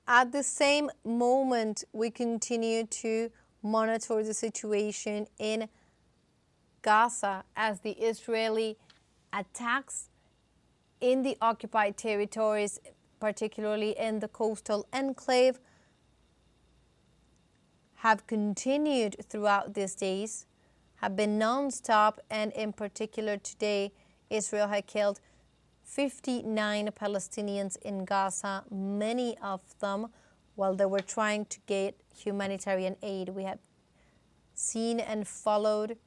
At the same moment, we continue to monitor the situation in Gaza as the Israeli attacks in the occupied territories, particularly in the coastal enclave, have continued throughout these days, have been non-stop, and in particular today, Israel had killed 59 Palestinians in Gaza, many of them while they were trying to get humanitarian aid. We have seen and followed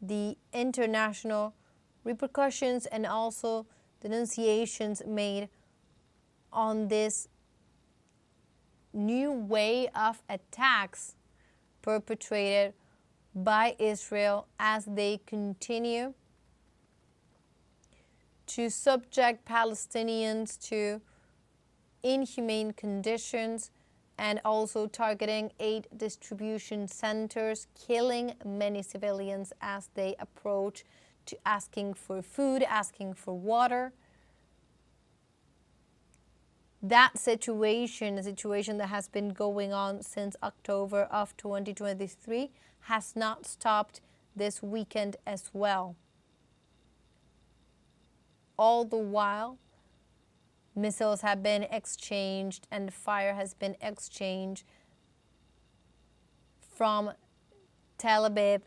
the international repercussions and also denunciations made on this new way of attacks perpetrated by Israel as they continue to subject Palestinians to inhumane conditions and also targeting aid distribution centers, killing many civilians as they approach to asking for food, asking for water. That situation, a situation that has been going on since October of 2023, has not stopped this weekend as well. All the while, missiles have been exchanged and fire has been exchanged from Tel-Aviv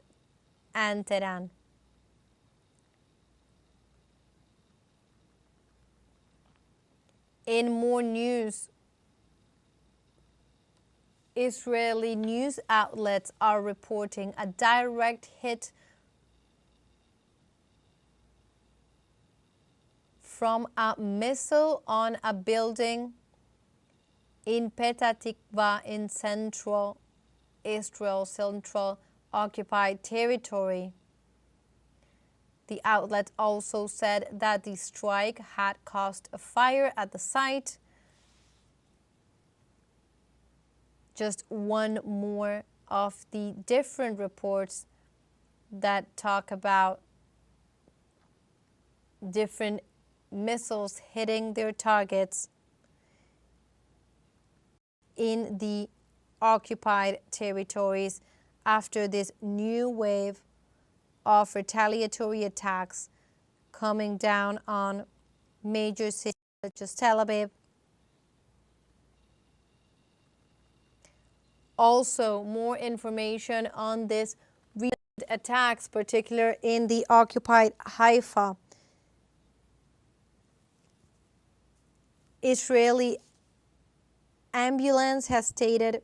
and Tehran. In more news, Israeli news outlets are reporting a direct hit from a missile on a building in Petah Tikva in central Israel, central occupied territory. The outlet also said that the strike had caused a fire at the site. Just one more of the different reports that talk about different missiles hitting their targets in the occupied territories after this new wave of retaliatory attacks coming down on major cities such as Tel Aviv. Also, more information on this recent attacks, particularly in the occupied Haifa. Israeli ambulance has stated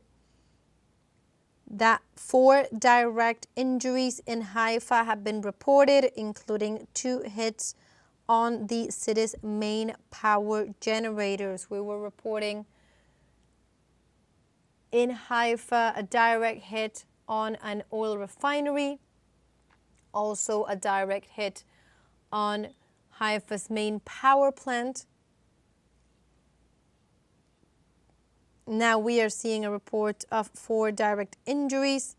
that 4 direct injuries in Haifa have been reported, including 2 hits on the city's main power generators. We were reporting in Haifa a direct hit on an oil refinery, also a direct hit on Haifa's main power plant. Now we are seeing a report of 4 direct injuries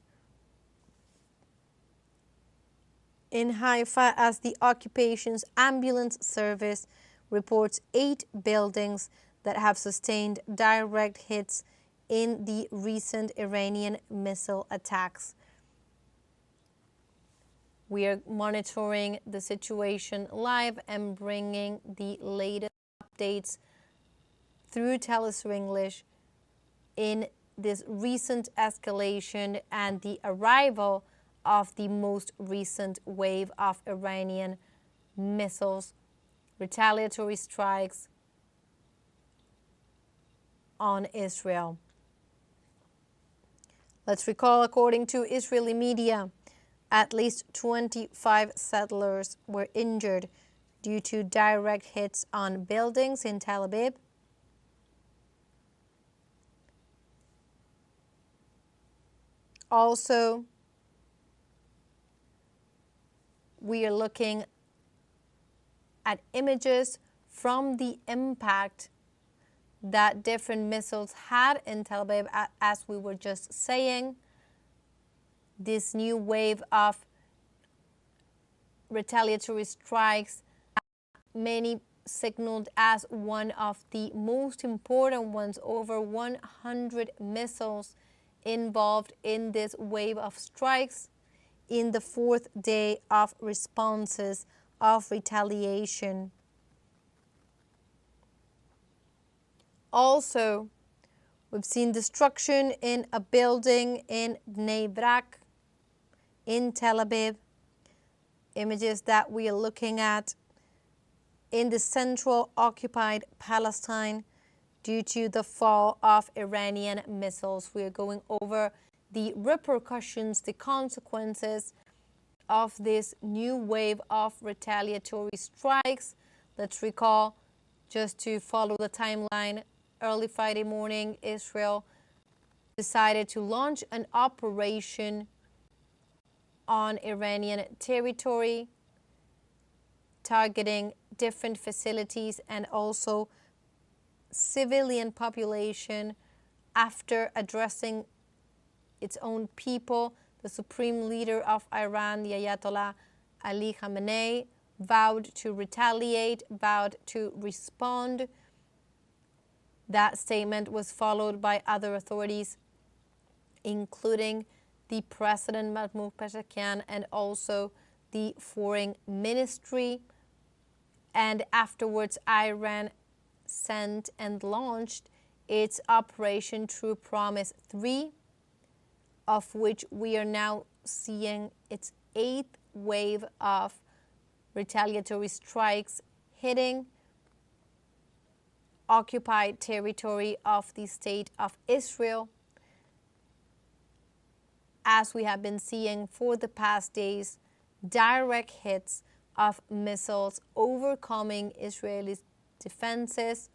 in Haifa as the occupation's ambulance service reports 8 buildings that have sustained direct hits in the recent Iranian missile attacks. We are monitoring the situation live and bringing the latest updates through teleSUR English in this recent escalation and the arrival of the most recent wave of Iranian missiles, retaliatory strikes on Israel. Let's recall, according to Israeli media, at least 25 settlers were injured due to direct hits on buildings in Tel Aviv. Also, we are looking at images from the impact that different missiles had in Tel Aviv, as we were just saying. This new wave of retaliatory strikes, many signaled as one of the most important ones. Over 100 missiles involved in this wave of strikes in the fourth day of responses of retaliation. Also, we've seen destruction in a building in Bnei Brak, in Tel Aviv. Images that we are looking at in the central occupied Palestine due to the fall of Iranian missiles. We are going over the repercussions, the consequences of this new wave of retaliatory strikes. Let's recall, just to follow the timeline, early Friday morning, Israel decided to launch an operation on Iranian territory, targeting different facilities and also civilian population. After addressing its own people, the supreme leader of Iran, the Ayatollah Ali Khamenei, vowed to retaliate, vowed to respond. That statement was followed by other authorities, including the President Mahmoud Pezeshkian and also the Foreign Ministry. And afterwards, Iran sent and launched its Operation True Promise 3, of which we are now seeing its 8th wave of retaliatory strikes hitting occupied territory of the state of Israel. As we have been seeing for the past days, direct hits of missiles overcoming Israeli defenses.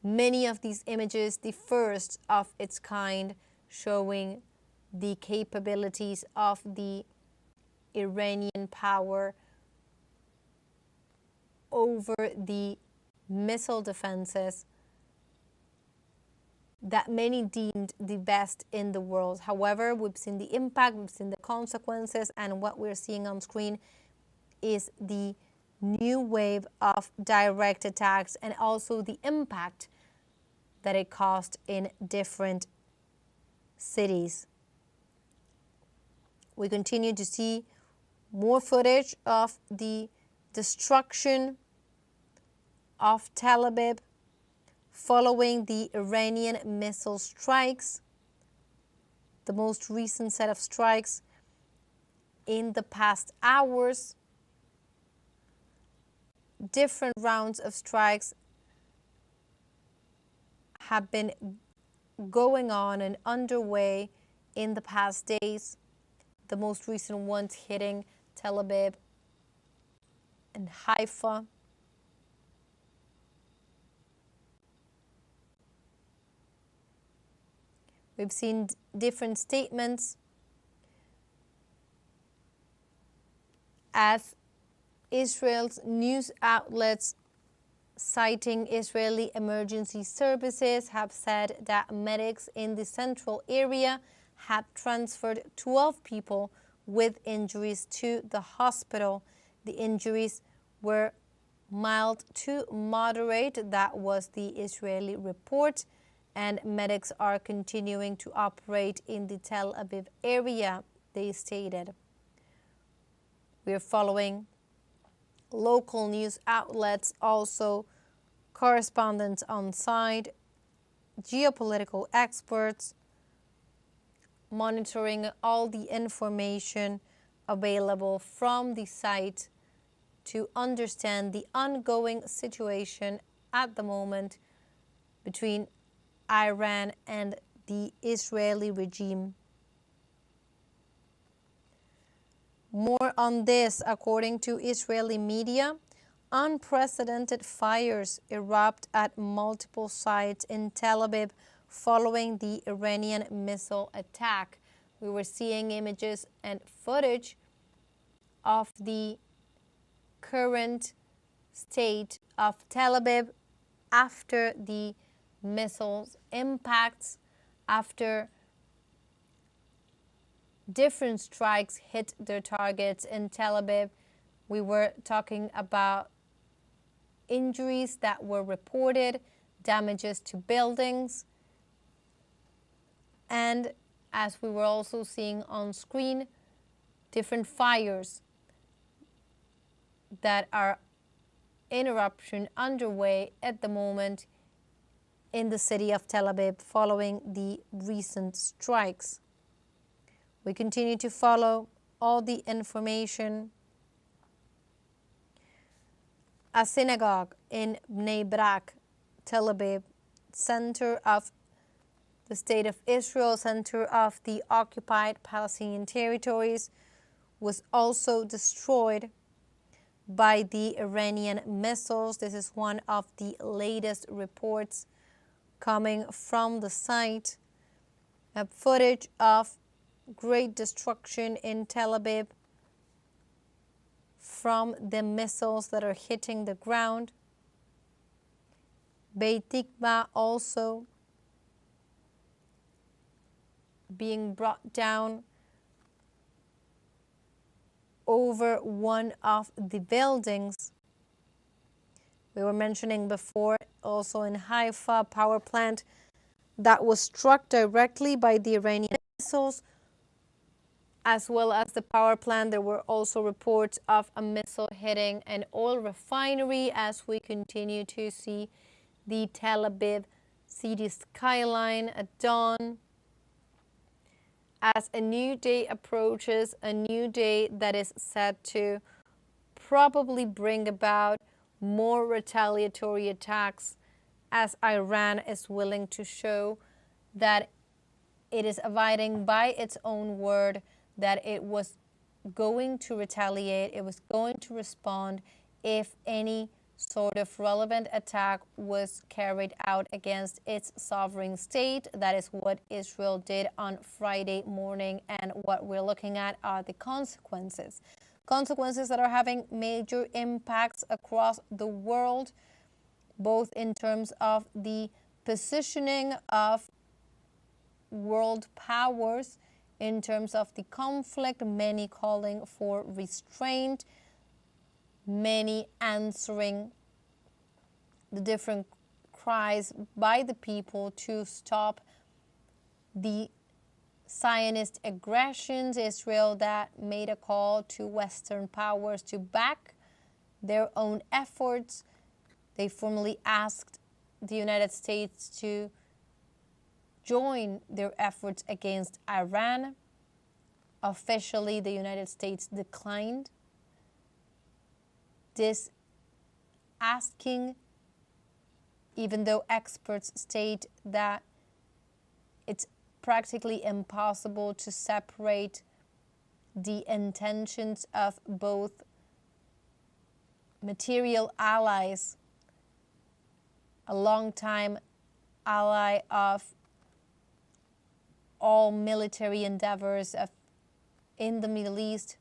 Many of these images, the first of its kind, showing the capabilities of the Iranian power over the missile defenses that many deemed the best in the world. However, we've seen the impact, we've seen the consequences, and what we're seeing on screen is the new wave of direct attacks and also the impact that it caused in different cities. We continue to see more footage of the destruction of Tel Aviv following the Iranian missile strikes, the most recent set of strikes in the past hours. Different rounds of strikes have been going on and underway in the past days. The most recent ones hitting Tel Aviv and Haifa. We've seen different statements as Israel's news outlets citing Israeli emergency services have said that medics in the central area had transferred 12 people with injuries to the hospital. The injuries were mild to moderate. That was the Israeli report. And medics are continuing to operate in the Tel Aviv area, they stated. We are following local news outlets, also correspondents on site, geopolitical experts, monitoring all the information available from the site to understand the ongoing situation at the moment between Iran and the Israeli regime. More on this, according to Israeli media, unprecedented fires erupt at multiple sites in Tel Aviv following the Iranian missile attack. We were seeing images and footage of the current state of Tel Aviv after the missiles impacts, after different strikes hit their targets in Tel Aviv. We were talking about injuries that were reported, damages to buildings, and as we were also seeing on screen, different fires that are in eruption underway at the moment in the city of Tel Aviv following the recent strikes. We continue to follow all the information. A synagogue in Bnei Brak, Tel Aviv, center of the state of Israel, center of the occupied Palestinian territories, was also destroyed by the Iranian missiles. This is one of the latest reports coming from the site. A footage of great destruction in Tel Aviv from the missiles that are hitting the ground. Beit Tikva also being brought down over one of the buildings. We were mentioning before also in Haifa, power plant that was struck directly by the Iranian missiles, as well as the power plant. There were also reports of a missile hitting an oil refinery as we continue to see the Tel Aviv city skyline at dawn. As a new day approaches, a new day that is set to probably bring about more retaliatory attacks, as Iran is willing to show that it is abiding by its own word, that it was going to retaliate, it was going to respond if any sort of relevant attack was carried out against its sovereign state. That is what Israel did on Friday morning, and what we're looking at are the consequences. Consequences that are having major impacts across the world, both in terms of the positioning of world powers, in terms of the conflict, many calling for restraint, many answering the different cries by the people to stop the Zionist aggressions. Israel that made a call to Western powers to back their own efforts. They formally asked the United States to join their efforts against Iran. Officially, the United States declined this asking, even though experts state that it's practically impossible to separate the intentions of both material allies, a longtime ally of all military endeavors in the Middle East,